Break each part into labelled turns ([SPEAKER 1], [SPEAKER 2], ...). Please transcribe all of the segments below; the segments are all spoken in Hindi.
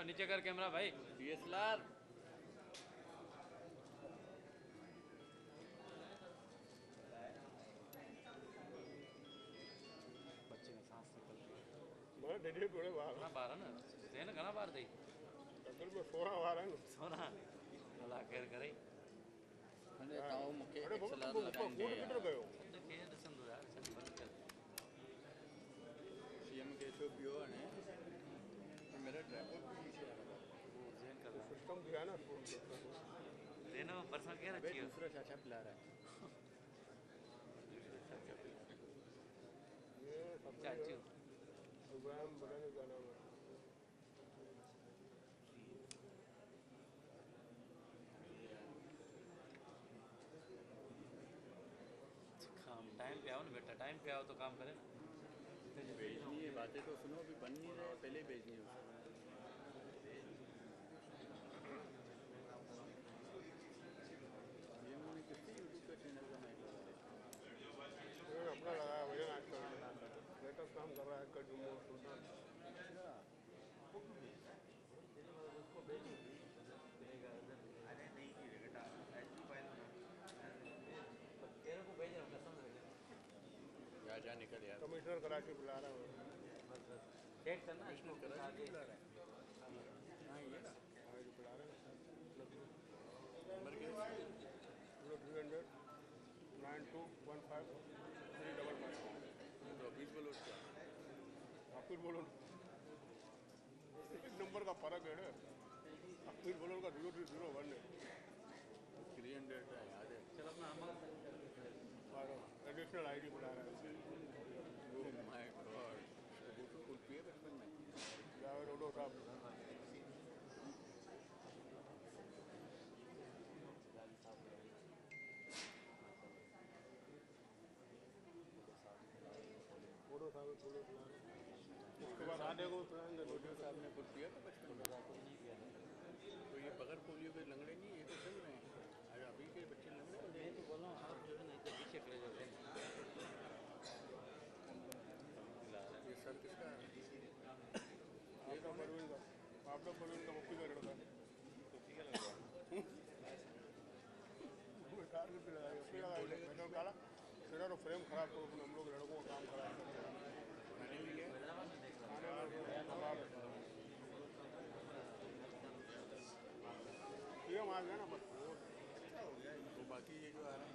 [SPEAKER 1] नीचे कर कैमरा भाई।
[SPEAKER 2] DSLR
[SPEAKER 1] बच्चे में सांस निकल रही है।
[SPEAKER 3] मैं डेढ़ थोड़े बाहर
[SPEAKER 1] घना बाहर है ना देन घना बाहर दई
[SPEAKER 3] असल में सोना बाहर है ना
[SPEAKER 1] सोना अल्लाह खैर करे।
[SPEAKER 2] मैंने ताऊ मुके
[SPEAKER 3] अरे बाबा
[SPEAKER 2] XLR
[SPEAKER 3] तुम
[SPEAKER 2] लगाएंगे
[SPEAKER 3] फूड किधर गए हो
[SPEAKER 1] देखिए दसन दो यार सब बंद कर
[SPEAKER 2] CM के जो पियो ने और मेरा ड्राइवर भी पीछे आ रहा था।
[SPEAKER 1] वो जेन कर रहा
[SPEAKER 3] सिस्टम दिया ना फूड
[SPEAKER 1] देना परसा क्या
[SPEAKER 2] अबे
[SPEAKER 1] रखी है
[SPEAKER 2] दूसरा चाचा पिला रहा है।
[SPEAKER 3] ये सब
[SPEAKER 1] चाचू
[SPEAKER 3] प्रोग्राम बनाने का नाम है
[SPEAKER 1] काम टाइम पे आओ ना बेटा टाइम पे आओ तो काम करे ना।
[SPEAKER 2] भेजनी है बातें तो सुनो अभी बन नहीं रहे पहले ही भेजनी है उसको। CM ने कितने यूट्यूब का चैनल का माइक लगा रहे
[SPEAKER 3] ये अपना लगाया भजन आजकल लेटेस्ट काम कर रहा है कल जुम्मो सुल्तान
[SPEAKER 1] तेरे को भेज रहा हूँ कसम से
[SPEAKER 2] जा जा निकल यार।
[SPEAKER 3] कमिश्नर कराची बुला रहा है
[SPEAKER 1] बस बस चेक करना इसको
[SPEAKER 2] कराची बुला रहा है। हाँ ये ना
[SPEAKER 3] आज बुला रहे हैं
[SPEAKER 2] नंबर क्या है?
[SPEAKER 3] 0300 9215 355
[SPEAKER 2] तो ऑफिस बोलो उसका।
[SPEAKER 3] आप फिर बोलो एक नंबर का फर्क है ना आप फिर बोलो का 0301 है
[SPEAKER 2] 300 का याद है।
[SPEAKER 1] चलो अपना हम
[SPEAKER 3] और एडिशनल आईडी बुला रहा है
[SPEAKER 2] ओह माय गॉड वो तो फुल पिए बचपन में।
[SPEAKER 3] जावेद ओडो साहब ओडो साहब थोड़े बुला रहे हैं उसके बाद आधे को बुलाएंगे
[SPEAKER 2] डॉक्टर साहब ने फुल पिया था बचपन में।
[SPEAKER 1] नहीं किया
[SPEAKER 2] तो ये बगैर पोलियो के लंगड़े नहीं ये तो चल रहे हैं। आज अभी के बच्चे लंगड़े हो
[SPEAKER 1] मैं तो बोल रहा हूँ आप जो है ना इधर पीछे खड़े जाते हैं
[SPEAKER 2] ये सर किसका है?
[SPEAKER 3] आपका परवीन का आपका परवीन का मुफ्ती का लड़का टारगेट पे लगाया उसके लगाया पेट्रोल काला तेरा तो फ्रेम खराब करो हम लोग लड़कों का काम खराब करते हैं
[SPEAKER 2] खाने में क्या?
[SPEAKER 3] खाने में कबाब ये आ गया ना बस
[SPEAKER 2] तो बाकी ये जो आ रहा है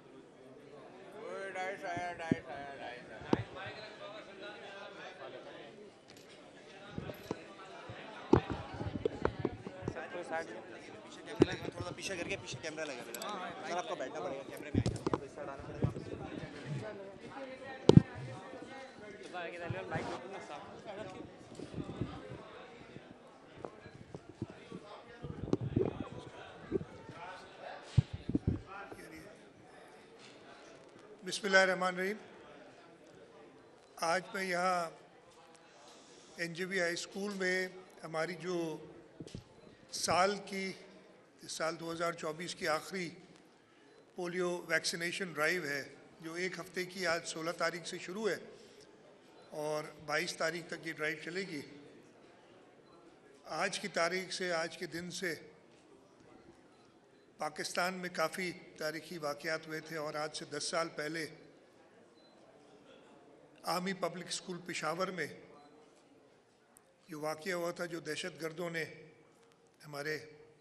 [SPEAKER 2] ओए डाइस आया डाइस आया डाइस आया।
[SPEAKER 4] पीछे कैमरा लगा थोड़ा पीछे करके पीछे कैमरा लगा मेरा सर आपको बैठना पड़ेगा कैमरे में आएगा
[SPEAKER 5] बिस्मिल्लाहिर्रहमानिर्रहीम। आज मैं यहाँ NJB हाई स्कूल में हमारी जो साल 2024 की आखिरी पोलियो वैक्सीनेशन ड्राइव है जो एक हफ़्ते की आज 16 तारीख से शुरू है और 22 तारीख तक ये ड्राइव चलेगी। आज की तारीख से आज के दिन से पाकिस्तान में काफ़ी तारीखी वाक़यात हुए थे और आज से 10 साल पहले आर्मी पब्लिक स्कूल पेशावर में जो वाक़या हुआ था जो दहशतगर्दों ने हमारे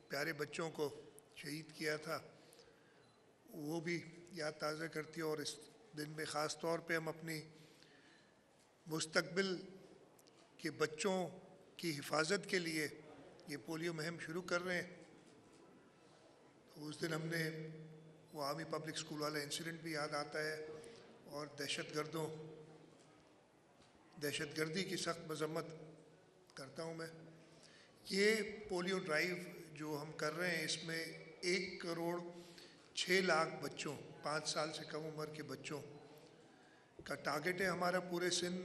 [SPEAKER 5] प्यारे बच्चों को शहीद किया था वो भी याद ताज़ा करती है। और इस दिन में ख़ास तौर पे हम अपनी मुस्तक़बिल के बच्चों की हिफाजत के लिए ये पोलियो मुहिम शुरू कर रहे हैं। तो उस दिन हमने वो आर्मी पब्लिक स्कूल वाला इंसिडेंट भी याद आता है और दहशतगर्दी की सख्त मजम्मत करता हूँ मैं। ये पोलियो ड्राइव जो हम कर रहे हैं इसमें 1,06,00,000 बच्चों 5 साल से कम उम्र के बच्चों का टारगेट है हमारा पूरे सिंध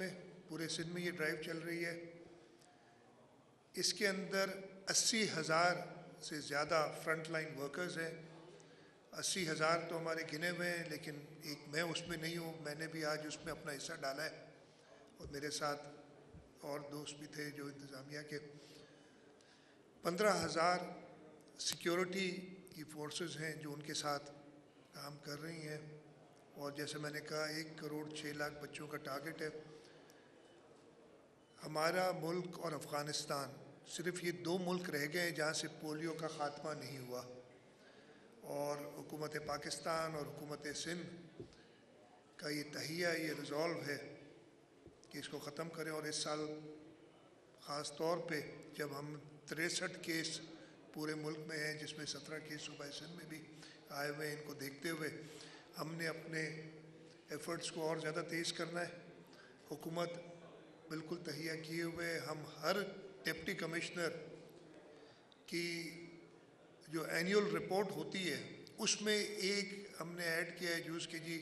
[SPEAKER 5] में ये ड्राइव चल रही है। इसके अंदर 80,000 से ज़्यादा फ्रंट लाइन वर्कर्स हैं। 80,000 तो हमारे गिने हुए हैं लेकिन एक मैं उसमें नहीं हूँ, मैंने भी आज उसमें अपना हिस्सा डाला है और मेरे साथ और दोस्त भी थे जो इंतज़ामिया के। 15,000 सिक्योरिटी की फोर्सेस हैं जो उनके साथ काम कर रही हैं, और जैसे मैंने कहा 1 करोड़ 6 लाख बच्चों का टारगेट है। हमारा मुल्क और अफ़गानिस्तान सिर्फ़ ये 2 मुल्क रह गए हैं जहाँ से पोलियो का ख़ात्मा नहीं हुआ, और हुकूमत पाकिस्तान और हुकूमत सिंध का ये तहिया, ये रिज़ॉल्व है कि इसको ख़त्म करें। और इस साल ख़ास तौर पे जब हम 63 केस पूरे मुल्क में हैं, जिसमें 17 केस सूबा सिंध में भी आए हुए हैं, इनको देखते हुए हमने अपने एफ़र्ट्स को और ज़्यादा तेज़ करना है। हुकूमत बिल्कुल तहिया किए हुए, हम हर डिप्टी कमिश्नर की जो एनुअल रिपोर्ट होती है उसमें एक हमने ऐड किया है जूस कि जी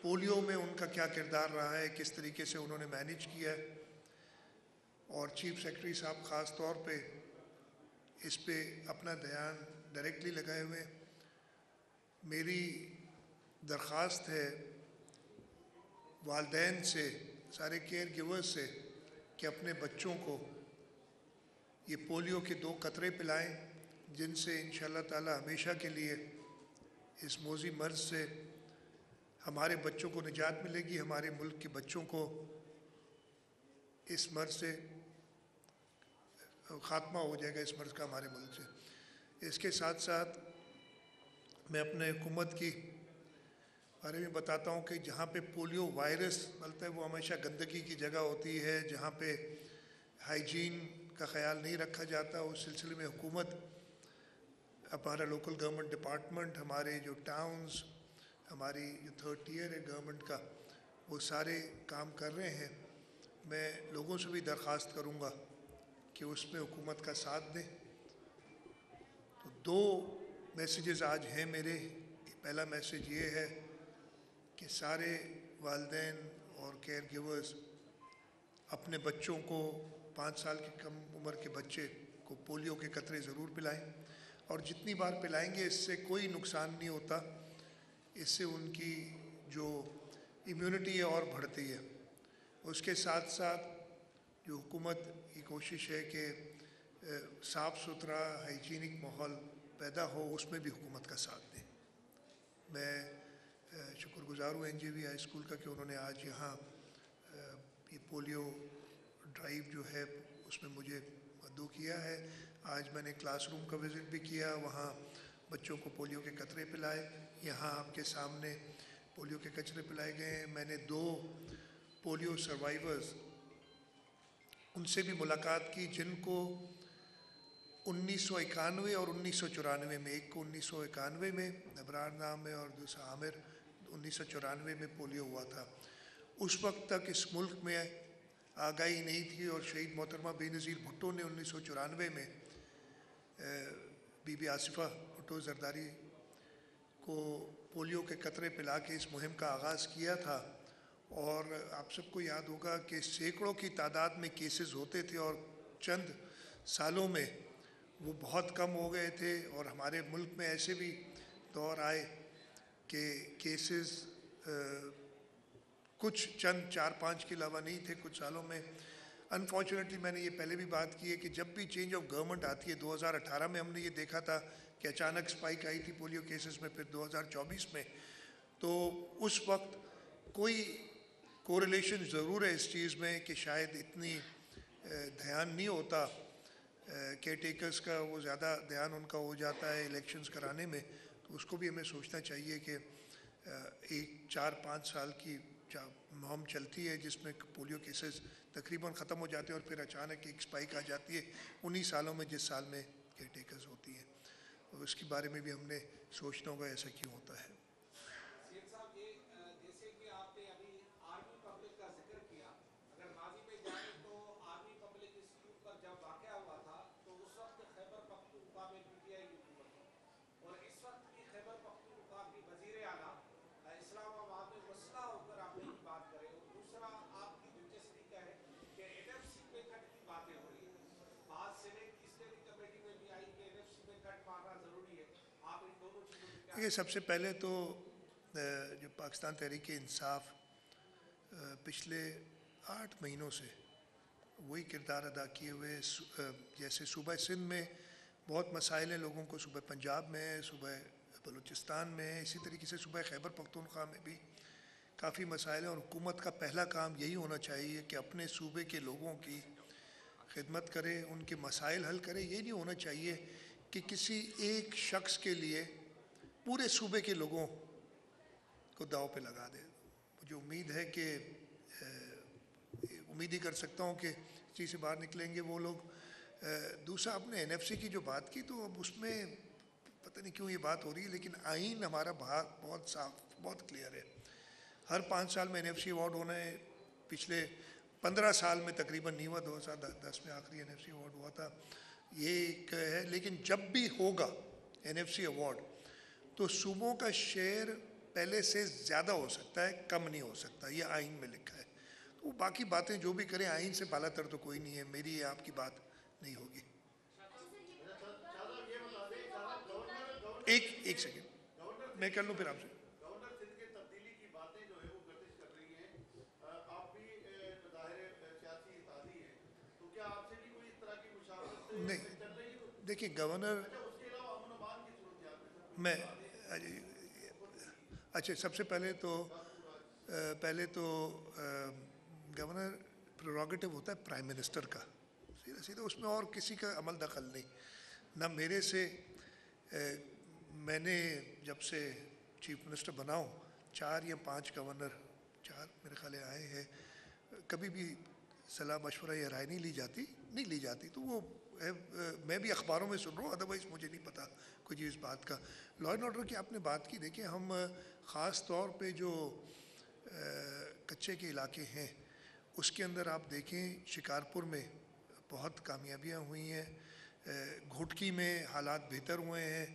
[SPEAKER 5] पोलियो में उनका क्या किरदार रहा है, किस तरीके से उन्होंने मैनेज किया है। और चीफ सेक्रेटरी साहब ख़ास तौर पे इस पे अपना ध्यान डायरेक्टली लगाए हुए हैं। मेरी दरख्वास्त है वालिदैन से, सारे केयर गिवर्स से, कि अपने बच्चों को ये पोलियो के 2 कतरे पिलाएं, जिनसे इंशाअल्लाह ताला हमेशा के लिए इस मौजी मर्ज़ से हमारे बच्चों को निजात मिलेगी, हमारे मुल्क के बच्चों को इस मर्ज़ से ख़ात्मा हो जाएगा, इस मर्ज़ का हमारे मुल्क से। इसके साथ साथ मैं अपने हुकूमत की बारे में बताता हूँ कि जहाँ पे पोलियो वायरस फैलता है वो हमेशा गंदगी की जगह होती है, जहाँ पे हाइजीन का ख्याल नहीं रखा जाता। उस सिलसिले में हुकूमत, हमारा लोकल गवर्नमेंट डिपार्टमेंट, हमारे जो टाउन्स, हमारी जो 3rd टियर है गवर्नमेंट का, वो सारे काम कर रहे हैं। मैं लोगों से भी दरख्वास्त करूँगा कि उसमें हुकूमत का साथ दें। तो 2 मैसेजेस आज हैं मेरे। पहला मैसेज ये है कि सारे वालिदैन और केयर गिवर्स अपने बच्चों को, 5 साल की कम उम्र के बच्चे को पोलियो के कतरे ज़रूर पिलाएं, और जितनी बार पिलाएंगे इससे कोई नुकसान नहीं होता, इससे उनकी जो इम्यूनिटी है और बढ़ती है। उसके साथ साथ जो हुकूमत की कोशिश है कि साफ़ सुथरा हाइजीनिक माहौल पैदा हो, उसमें भी हुकूमत का साथ दें। मैं शुक्रगुज़ार हूँ NJV हाई स्कूल का कि उन्होंने आज यहाँ ये पोलियो ड्राइव जो है उसमें मुझे मदऊ किया है। आज मैंने क्लासरूम का विज़िट भी किया, वहाँ बच्चों को पोलियो के कतरे पिलाए। यहाँ आपके सामने पोलियो के कचरे पिलाए गए हैं। मैंने 2 पोलियो सर्वाइवर्स, उनसे भी मुलाकात की जिनको 1991 और 1994 में, एक को 1991 में अबरार नाम है और दूसरा आमिर, 1994 में पोलियो हुआ था। उस वक्त तक इस मुल्क में आगाही नहीं थी, और शहीद मोहतरमा बेनज़ीर भुट्टो ने 1994 में बीबी आसिफा भुट्टो जरदारी को पोलियो के कतरे पिला के इस मुहिम का आगाज़ किया था। और आप सबको याद होगा कि सैकड़ों की तादाद में केसेस होते थे, और चंद सालों में वो बहुत कम हो गए थे। और हमारे मुल्क में ऐसे भी दौर आए कि केसेस कुछ चंद 4-5 के अलावा नहीं थे कुछ सालों में। अनफॉर्चुनेटली मैंने ये पहले भी बात की है कि जब भी चेंज ऑफ गवर्नमेंट आती है, 2018 में हमने ये देखा था कि अचानक स्पाइक आई थी पोलियो केसेस में, फिर 2024 में, तो उस वक्त कोई कोरिलेशन ज़रूर है इस चीज़ में कि शायद इतनी ध्यान नहीं होता केयर टेकर्स का, वो ज़्यादा ध्यान उनका हो जाता है इलेक्शंस कराने में। तो उसको भी हमें सोचना चाहिए कि 4-5 साल की मुहिम चलती है जिसमें पोलियो केसेस तकरीबन ख़त्म हो जाते हैं, और फिर अचानक एक स्पाइक आ जाती है उन्हीं सालों में जिस साल में केयर टेकर्स होती हैं। तो उसके बारे में भी हमने सोचना होगा ऐसा क्यों होता है। ये सबसे पहले तो जो पाकिस्तान तहरीक इंसाफ पिछले 8 महीनों से वही किरदार अदा किए हुए, जैसे सूबा सिंध में बहुत मसाइल हैं लोगों को, सुबह पंजाब में, सुबह बलूचिस्तान में, इसी तरीके से सुबह खैबर पख्तूनख्वा में भी काफ़ी मसाइल हैं। और हुकूमत का पहला काम यही होना चाहिए कि अपने सूबे के लोगों की खिदमत करे, उनके मसाइल हल करे। ये नहीं होना चाहिए कि किसी एक शख्स के लिए पूरे सूबे के लोगों को दाव पे लगा दे। मुझे उम्मीद है कि उम्मीद ही कर सकता हूँ कि चीज़ से बाहर निकलेंगे वो लोग। दूसरा, आपने NFC की जो बात की, तो अब उसमें पता नहीं क्यों ये बात हो रही है, लेकिन आइन हमारा बहुत साफ, बहुत क्लियर है। हर 5 साल में NFC अवार्ड होना है। पिछले 15 साल में तकरीबन नहीं हुआ, 2010 में आखिरी NFC अवार्ड हुआ था। ये एक है, लेकिन जब भी होगा NFC अवार्ड तो सूबों का शेयर पहले से ज़्यादा हो सकता है, कम नहीं हो सकता। ये आइन में लिखा है। तो बाकी बातें जो भी करें, आइन से बालातर तो कोई नहीं है। मेरी आपकी बात नहीं होगी। एक सेकेंड मैं कर लूँ फिर आपसे। नहीं, देखिए गवर्नर, मैं अच्छा, सबसे पहले तो गवर्नर प्रेरोगेटिव होता है प्राइम मिनिस्टर का, सीधा सीधा, उसमें और किसी का अमल दखल नहीं। ना मेरे से, मैंने जब से चीफ मिनिस्टर बना हूँ 4 या 5 गवर्नर, 4 मेरे ख्याल आए हैं, कभी भी सलाह मशवरा या राय नहीं ली जाती। तो वो है, मैं भी अखबारों में सुन रहा हूँ, अदरवाइज़ मुझे नहीं पता कुछ इस बात का। लॉ एंड ऑर्डर की आपने बात की, देखिए हम ख़ास तौर पे जो कच्चे के इलाके हैं उसके अंदर आप देखें, शिकारपुर में बहुत कामयाबियाँ हुई हैं, घोटकी में हालात बेहतर हुए हैं,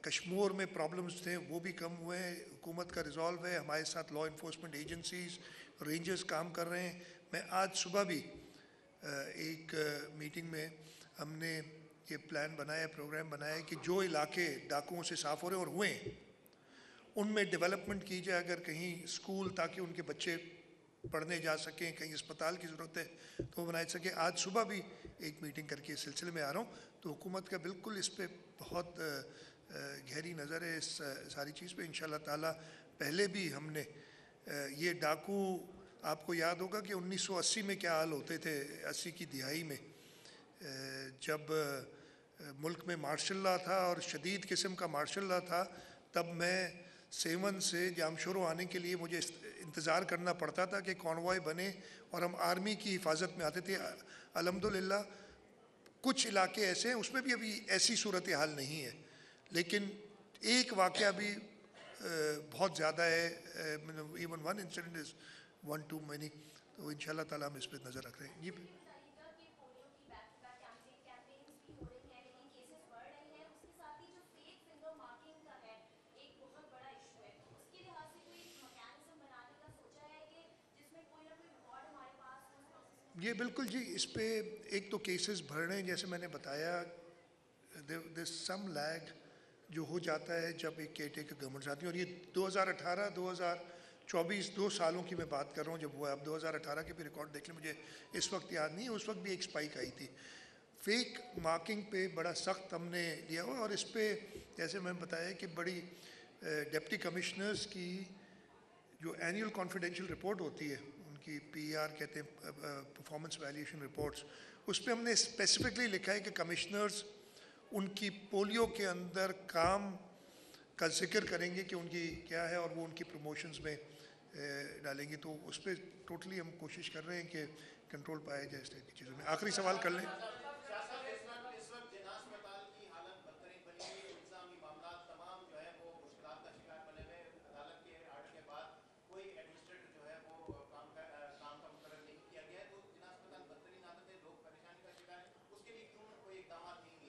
[SPEAKER 5] कश्मीर में प्रॉब्लम्स थे वो भी कम हुए हैं, हुकूमत का रिजॉल्व है। हमारे साथ लॉ इन्फोर्समेंट एजेंसीज, रेंजर्स काम कर रहे हैं। मैं आज सुबह भी एक मीटिंग में हमने ये प्लान बनाया, प्रोग्राम बनाया कि जो इलाके डाकुओं से साफ़ हो रहे और हुए उनमें डेवलपमेंट की जाए। अगर कहीं स्कूल, ताकि उनके बच्चे पढ़ने जा सकें, कहीं अस्पताल की ज़रूरत है तो वो बनाए सकें। आज सुबह भी एक मीटिंग करके इस सिलसिले में आ रहा हूँ। तो हुकूमत का बिल्कुल इस पर बहुत गहरी नज़र है, इस सारी चीज़ पे। इंशाअल्लाह ताला पहले भी हमने ये डाकू, आपको याद होगा कि 1980 में क्या हाल होते थे, 80 की दिहाई में, जब मुल्क में मार्शल लॉ था और शदीद किस्म का मार्शल लॉ था, तब मैं सेवन से जामशोरो आने के लिए मुझे इंतज़ार करना पड़ता था कि कॉन्वॉय बने और हम आर्मी की हिफाजत में आते थे। अल्हम्दुलिल्लाह कुछ इलाके ऐसे हैं उसमें भी अभी ऐसी सूरत हाल नहीं है, लेकिन एक वाक़या भी बहुत ज़्यादा है। Even one incident is one two many. तो इंशाअल्लाह ताला हम इस पर नज़र रख रहे हैं। जी ये बिल्कुल जी, इस पे एक तो केसेस भर रहे हैं, जैसे मैंने बताया, दिस सम लैग जो हो जाता है जब एक केयरटेकर गवर्नमेंट आती है। और ये 2018 2024 2 सालों की मैं बात कर रहा हूँ जब हुआ। अब 2018 के भी रिकॉर्ड देख लें, मुझे इस वक्त याद नहीं है, उस वक्त भी एक स्पाइक आई थी। फेक मार्किंग पे बड़ा सख्त हमने लिया हुआ। और इस पे जैसे मैंने बताया कि बड़ी डिप्टी कमिश्नर्स की जो एनुअल कॉन्फिडेंशियल रिपोर्ट होती है, उनकी PR कहते हैं, परफॉर्मेंस वैल्यूएशन रिपोर्ट्स, उस पर हमने स्पेसिफिकली लिखा है कि कमिश्नर्स उनकी पोलियो के अंदर काम का जिक्र करेंगे कि उनकी क्या है और वो उनकी प्रमोशंस में डालेंगे। तो उस पर टोटली हम कोशिश कर रहे हैं कि कंट्रोल पाया जाए इस तरह की चीज़ों में। आखिरी सवाल कर लें।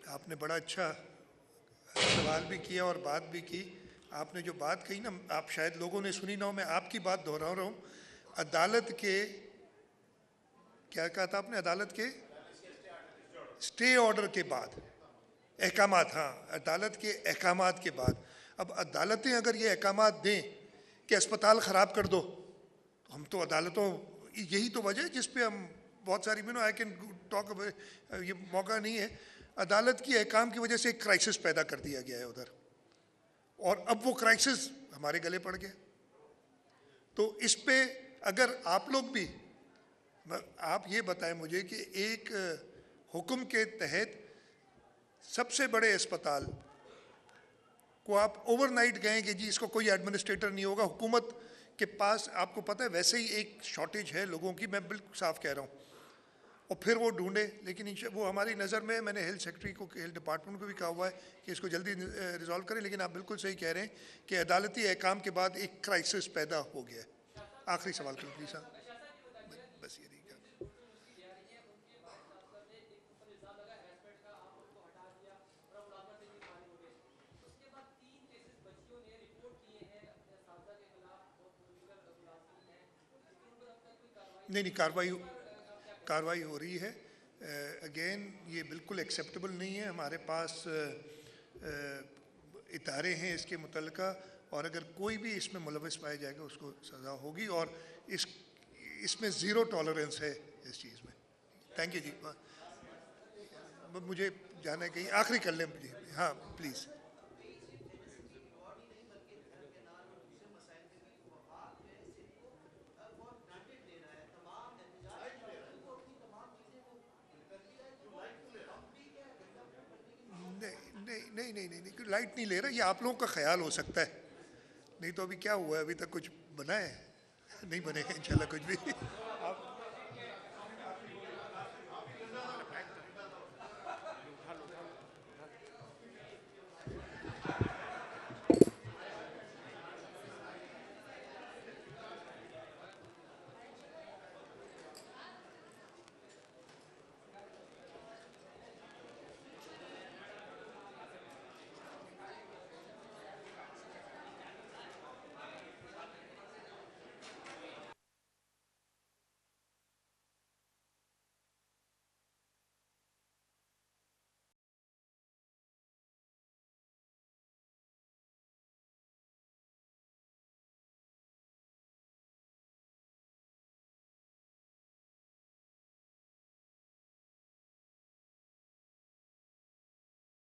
[SPEAKER 5] आपने बड़ा अच्छा सवाल भी किया और बात भी की। आपने जो बात कही ना, आप शायद लोगों ने सुनी ना हो, मैं आपकी बात दोहरा रहा हूँ। अदालत के, क्या कहा था आपने, अदालत के स्टे ऑर्डर के बाद अहकामात, हाँ, अदालत के अहकामात के बाद। अब अदालतें अगर ये अहकामात दें कि अस्पताल ख़राब कर दो, हम तो अदालतों, यही तो वजह है जिस पे हम बहुत सारी, आई कैन टॉक, ये मौका नहीं है। अदालत की अहकाम की वजह से एक क्राइसिस पैदा कर दिया गया है उधर, और अब वो क्राइसिस हमारे गले पड़ गया। तो इस पे अगर आप लोग भी, आप ये बताएं मुझे कि एक हुक्म के तहत सबसे बड़े अस्पताल को आप ओवरनाइट गए कि जी इसको कोई एडमिनिस्ट्रेटर नहीं होगा, हुकूमत के पास आपको पता है वैसे ही एक शॉर्टेज है लोगों की, मैं बिल्कुल साफ कह रहा हूँ, और फिर वो ढूंढे, लेकिन वो हमारी नज़र में, मैंने हेल्थ सेक्रेटरी को, हेल्थ डिपार्टमेंट को भी कहा हुआ है कि इसको जल्दी रिजॉल्व करें, लेकिन आप बिल्कुल सही कह रहे हैं कि अदालती अहकाम के बाद एक क्राइसिस पैदा हो गया है। आखिरी सवाल करें प्लीज साहब, बस ये नहीं क्या। नहीं, कार्रवाई हो रही है। अगेन ये बिल्कुल एक्सेप्टेबल नहीं है। हमारे पास इदारे हैं इसके मुतल्लिका, और अगर कोई भी इसमें मुलविस पाया जाएगा उसको सज़ा होगी, और इसमें ज़ीरो टॉलरेंस है इस चीज़ में। थैंक यू जी। मुझे जाना है कहीं, आखिरी कर लें प्लीज। हाँ प्लीज़। नहीं, लाइट नहीं ले रहा, ये आप लोगों का ख्याल हो सकता है, नहीं तो अभी क्या हुआ है, अभी तक कुछ बना है नहीं, बनेगा इंशाल्लाह कुछ भी।